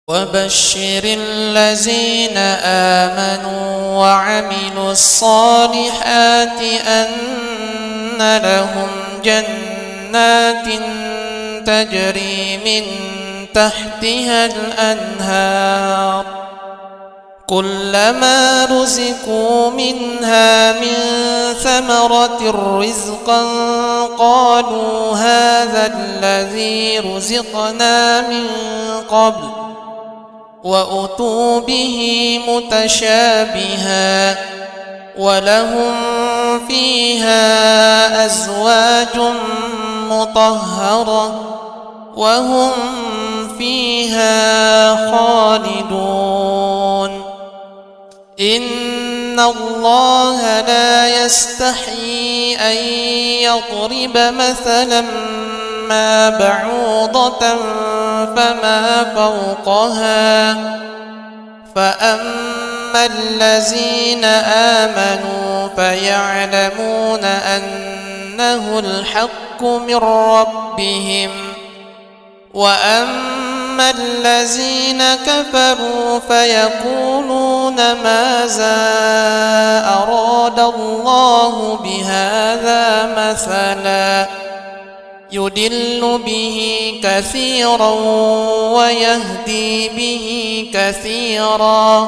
وبشر الذين آمنوا وعملوا الصالحات أن لهم جنات تجري من تحتها الأنهار كلما رزقوا منها من ثمرة رزقا قالوا هذا الذي رزقنا من قبل وأتوا به متشابها ولهم فيها أزواج مطهرة وهم فيها خالدون إن الله لا يستحيي أن يضرب مثلا ما بعوضة فما فوقها فأما الذين آمنوا فيعلمون أنه الحق من ربهم وأما الذين كفروا فيقولون ماذا أراد الله بهذا مثلا يضل به كثيرا ويهدي به كثيرا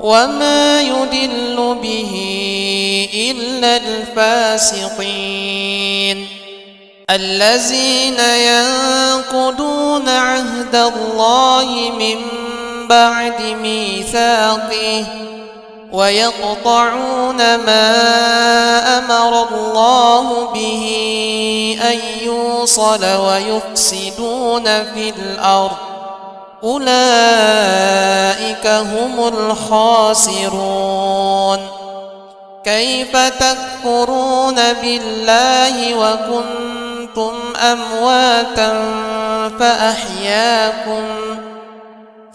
وما يضل به إلا الفاسقين الذين ينقضون عهد الله من بعد ميثاقه ويقطعون ما أمر الله به أن يوصل ويفسدون في الأرض أولئك هم الخاسرون كيف تكفرون بالله وكنتم أمواتا فأحياكم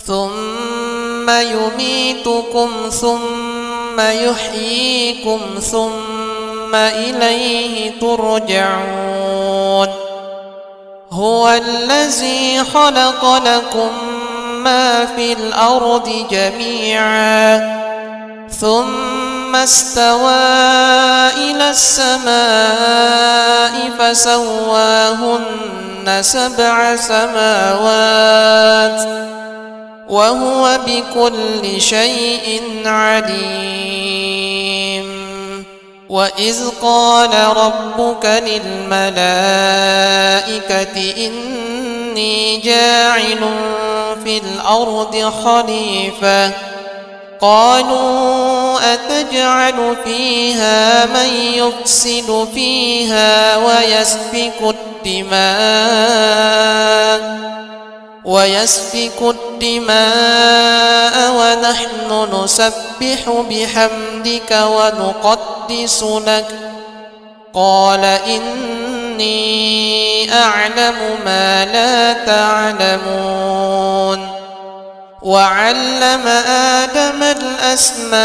ثم يميتكم ثم يحييكم ثم إليه ترجعون هو الذي خلق لكم ما في الأرض جميعا ثم استوى إلى السماء فسواهن 7 سماوات وهو بكل شيء عليم وإذ قال ربك للملائكة إني جاعل في الأرض خليفة قالوا أتجعل فيها من يفسد فيها ويسفك الدماء ونحن نسبح بحمدك ونقدس لك قال إني أعلم ما لا تعلمون وعلم آدم الأسماء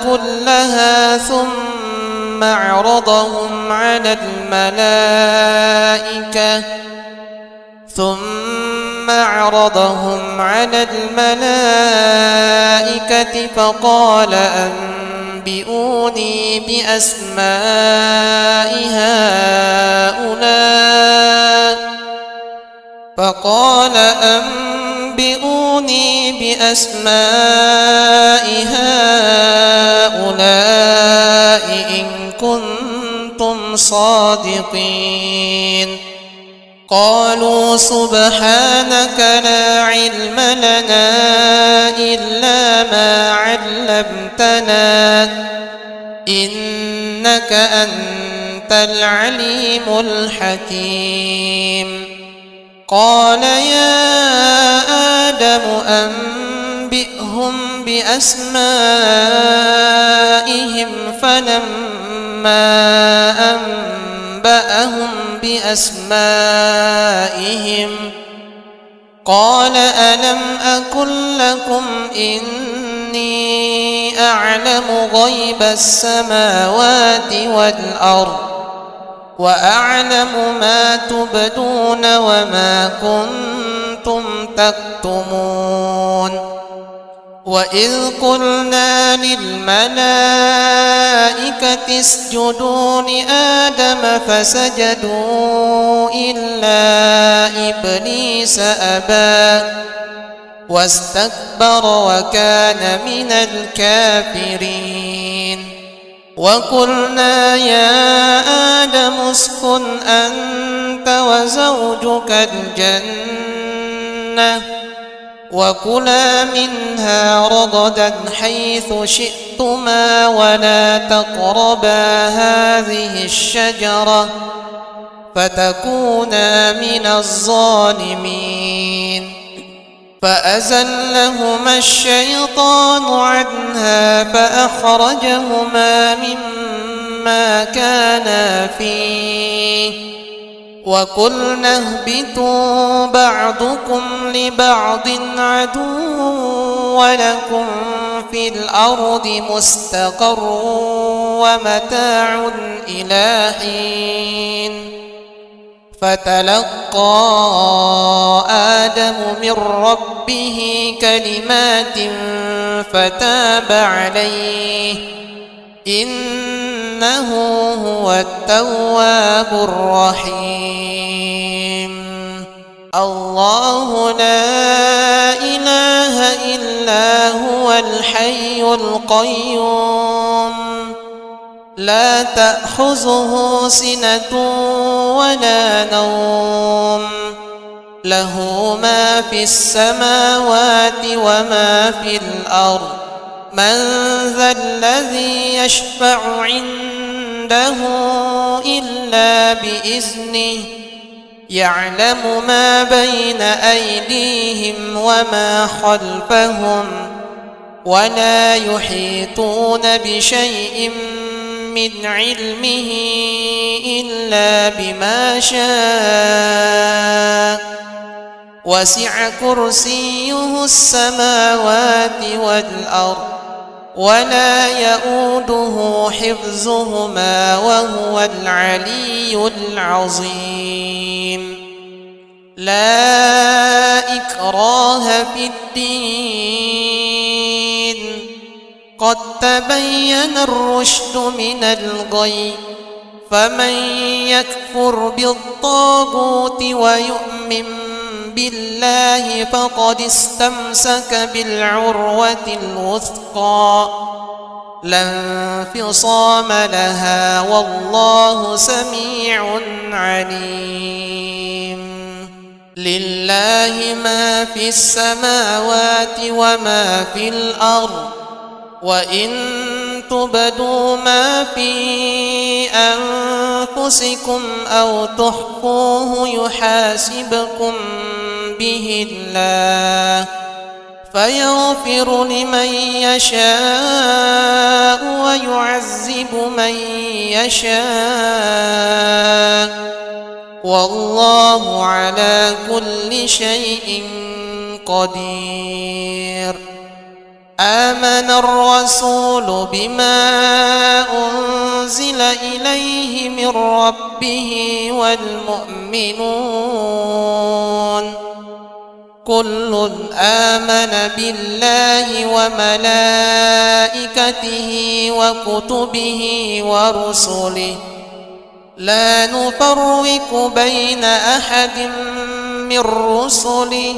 كلها ثم عرضهم على الملائكة فقال أنبئوني بأسماء هؤلاء إن كنتم صادقين قالوا سبحانك لا علم لنا إلا ما علمتنا إنك أنت العليم الحكيم قال يا آدم أنبئهم بأسمائهم فلما أنبأهم بأسمائهم قال ألم أقل لكم إني أعلم غيب السماوات والأرض وأعلم ما تبدون وما كنتم كنتم تكتمون وإذ قلنا للملائكة اسجدوا لآدم فسجدوا إلا إبليس أبى واستكبر وكان من الكافرين وقلنا يا آدم اسكن أنت وزوجك الجنة وكلا منها رغدا حيث شئتما ولا تقربا هذه الشجرة فتكونا من الظالمين فأزلهما الشيطان عنها فأخرجهما مما كانا فيه وقلنا اهبطوا بعضكم لبعض عدو ولكم في الأرض مستقر ومتاع إلى حين فتلقى آدم من ربه كلمات فتاب عليه إنه هو التواب الرحيم الله لا إله إلا هو الحي القيوم لا تأخذه سنة ولا نوم له ما في السماوات وما في الأرض من ذا الذي يشفع عنده إلا بإذنه يعلم ما بين أيديهم وما خلفهم ولا يحيطون بشيء من علمه إلا بما شاء وسع كرسيه السماوات والأرض ولا يؤوده حفظهما وهو العلي العظيم لا إكراه في الدين قد تبين الرشد من الغي فمن يكفر بالطاغوت ويؤمن بالله فقد استمسك بالعروة الوثقى لا انفصام لها والله سميع عليم لله ما في السماوات وما في الأرض وإن تبدوا ما في أنفسكم أو تخفوه يحاسبكم به الله فيغفر لمن يشاء ويعذب من يشاء والله على كل شيء قدير آمن الرسول بما أنزل إليه من ربه والمؤمنون كل آمن بالله وملائكته وكتبه ورسله لا نفرق بين أحد من رسله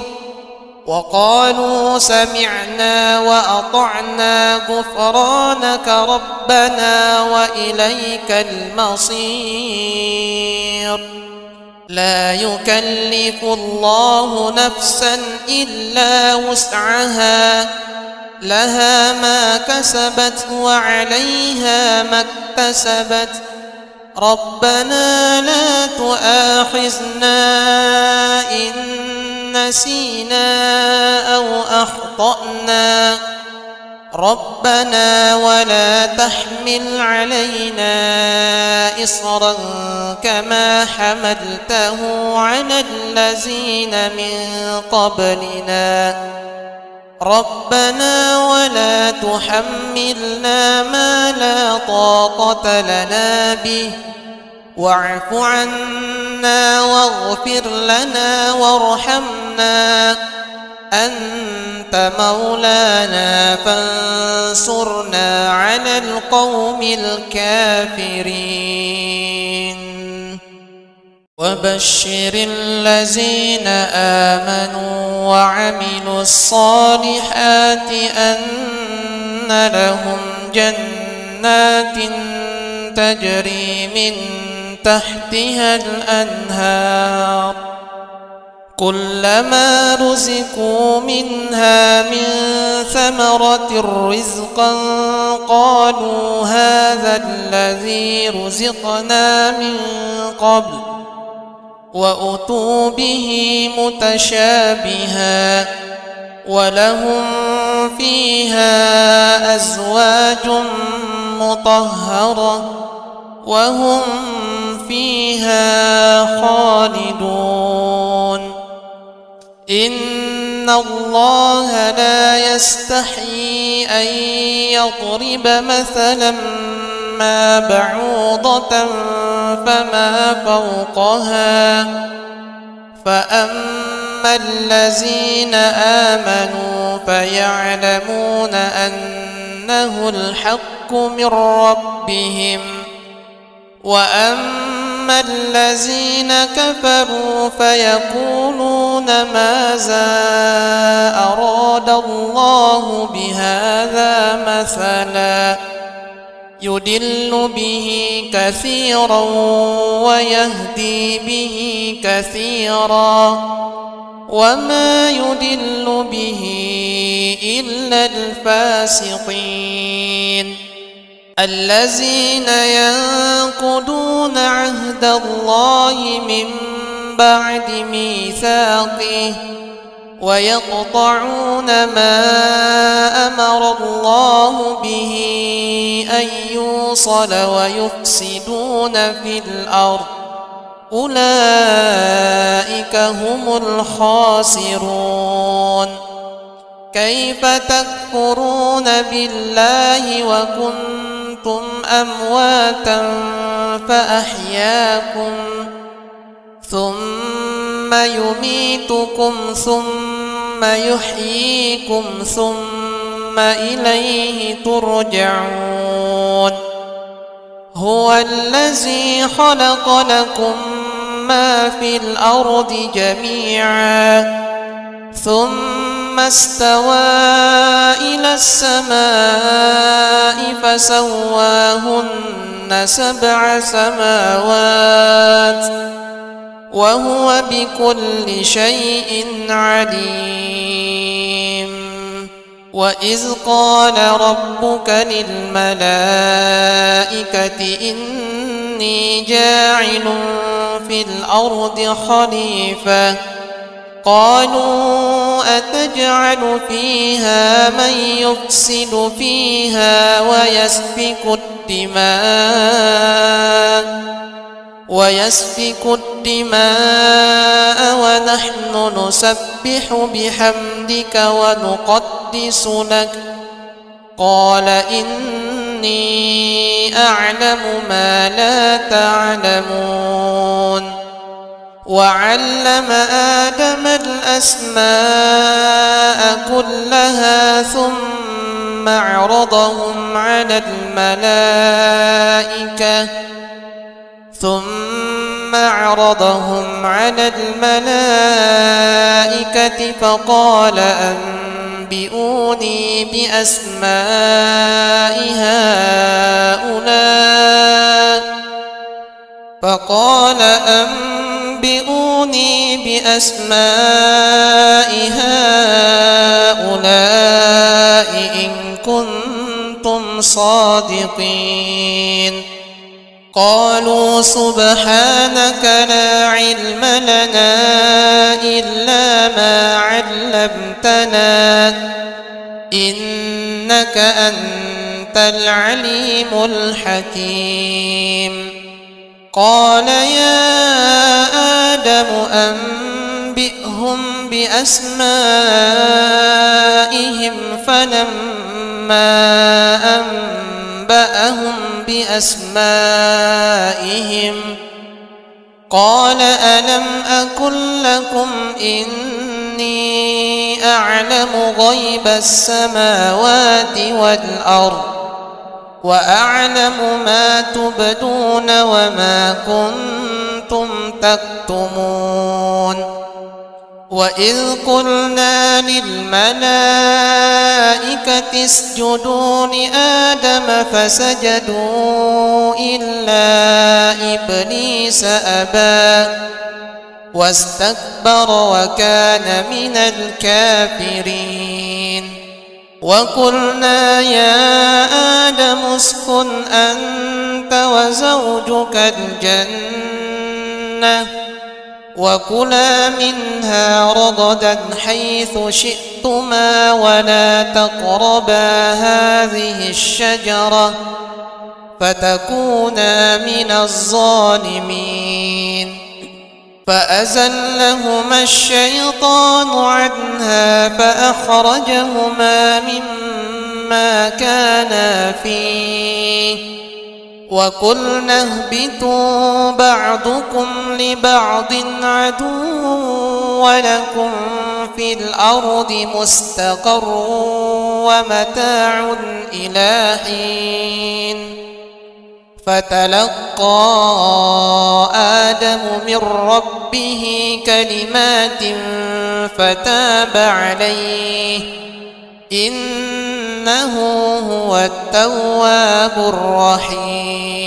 وقالوا سمعنا وأطعنا غفرانك ربنا وإليك المصير لا يكلف الله نفسا إلا وسعها لها ما كسبت وعليها ما اكتسبت ربنا لا تؤاخذنا إن نسينا أو أخطأنا ربنا ولا تحمل علينا إصرا كما حملته على الذين من قبلنا ربنا ولا تحملنا ما لا طاقة لنا به واعف عنا واغفر لنا وارحمنا أنت مولانا فانصرنا على القوم الكافرين وبشر الذين آمنوا وعملوا الصالحات أن لهم جنات تجري من تحتها الأنهار كلما رزقوا منها من ثمرة رزقا قالوا هذا الذي رزقنا من قبل وأتوا به متشابها ولهم فيها أزواج مطهرة وهم فيها خالدون إن الله لا يستحيي أن يضرب مثلا ما بعوضة فما فوقها فأما الذين آمنوا فيعلمون أنه الحق من ربهم وأما الذين كفروا فيقولون ماذا أراد الله بهذا مثلا يضل به كثيرا ويهدي به كثيرا وما يضل به إلا الفاسقين الذين ينقضون عهد الله من بعد ميثاقه ويقطعون ما أمر الله به أن يوصل ويفسدون في الأرض أولئك هم الخاسرون كيف تكفرون بالله وكنتم أمواتا فأحياكم ثم يميتكم ثم يحييكم ثم إليه ترجعون هو الذي خلق لكم ما في الأرض جميعا ثم استوى إلى السماء فسواهن 7 سماوات وهو بكل شيء عليم وإذ قال ربك للملائكة إني جاعل في الأرض خليفة قالوا أتجعل فيها من يفسد فيها ويسفك الدماء ونحن نسبح بحمدك ونقدس لك قال إني أعلم ما لا تعلمون وعلم آدم الأسماء كلها ثم عرضهم على الملائكة فقال أنبئوني بأسماء هؤلاء إن كنتم صادقين قالوا سبحانك لا علم لنا إلا ما علمتنا إنك أنت العليم الحكيم قال يا آدم أنبئهم بأسمائهم فلما أنبأهم بأسمائهم قال ألم أقل لكم إني أعلم غيب السماوات والأرض وأعلم ما تبدون وما كنتم تكتمون وإذ قلنا للملائكة اسجدوا لآدم فسجدوا إلا إبليس أبى واستكبر وكان من الكافرين وقلنا يا آدم اسكن أنت وزوجك الجنة وكلا منها رغدا حيث شئتما ولا تقربا هذه الشجرة فتكونا من الظالمين فأزلهما الشيطان عنها فأخرجهما مما كانا فيه وقلنا اهبطوا بعضكم لبعض عدو ولكم في الأرض مستقر ومتاع إلى حين فتلقى آدم من ربه كلمات فتاب عليه إنه هو التواب الرحيم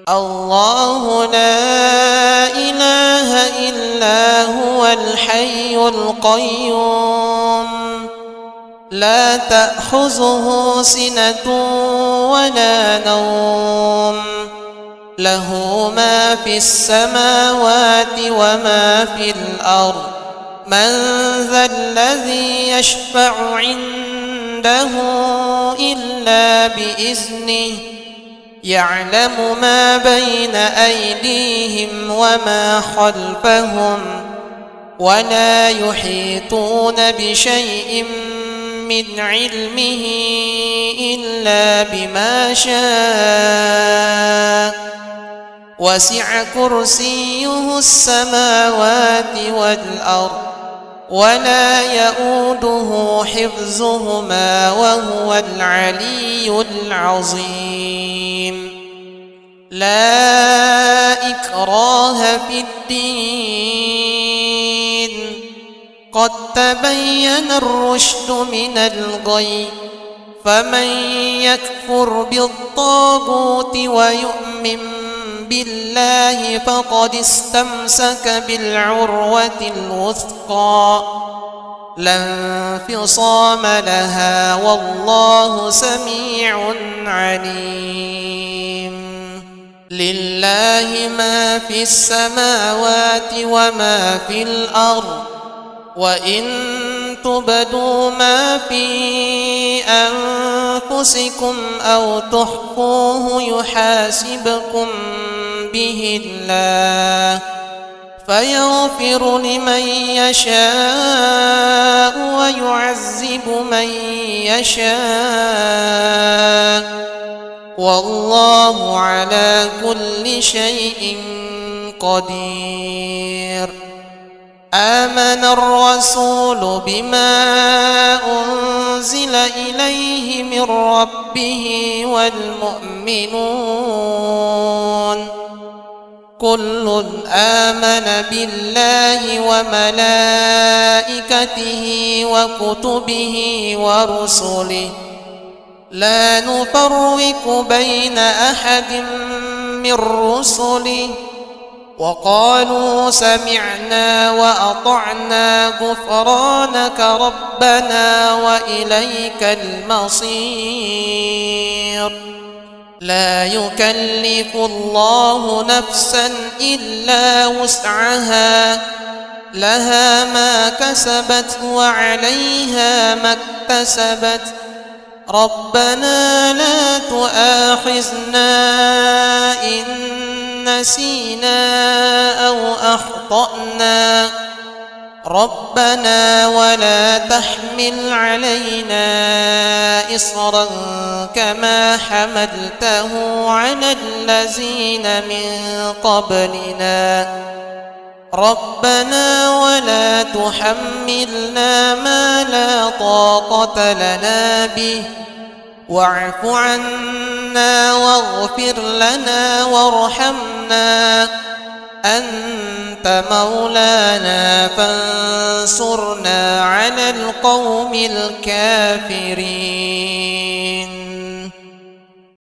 الله لا إله إلا هو الحي القيوم لا تأخذه سنة ولا نوم له ما في السماوات وما في الأرض من ذا الذي يشفع عنده إلا بإذنه يعلم ما بين أيديهم وما خلفهم ولا يحيطون بشيء من علمه إلا بما شاء وسع كرسيه السماوات والأرض ولا يؤوده حفظهما وهو العلي العظيم لا إكراه في الدين قد تبين الرشد من الغي فمن يكفر بالطاغوت ويؤمن بالله فقد استمسك بالعروة الوثقى لا انفصام لها والله سميع عليم لله ما في السماوات وما في الأرض وإن تبدوا ما في أنفسكم أو تخفوه يحاسبكم به الله فيغفر لمن يشاء ويعذب من يشاء والله على كل شيء قدير آمن الرسول بما أنزل إليه من ربه والمؤمنون كل آمن بالله وملائكته وكتبه ورسله لا نفرق بين أحد من رسله وقالوا سمعنا وأطعنا غفرانك ربنا وإليك المصير لا يكلف الله نفسا إلا وسعها لها ما كسبت وعليها ما اكتسبت ربنا لا تؤاخذنا إن نسينا أو أخطأنا ربنا ولا تحمل علينا إصرا كما حملته على الذين من قبلنا ربنا ولا تحملنا ما لا طاقة لنا به واعف عنا واغفر لنا وارحمنا أنت مولانا فانصرنا على القوم الكافرين.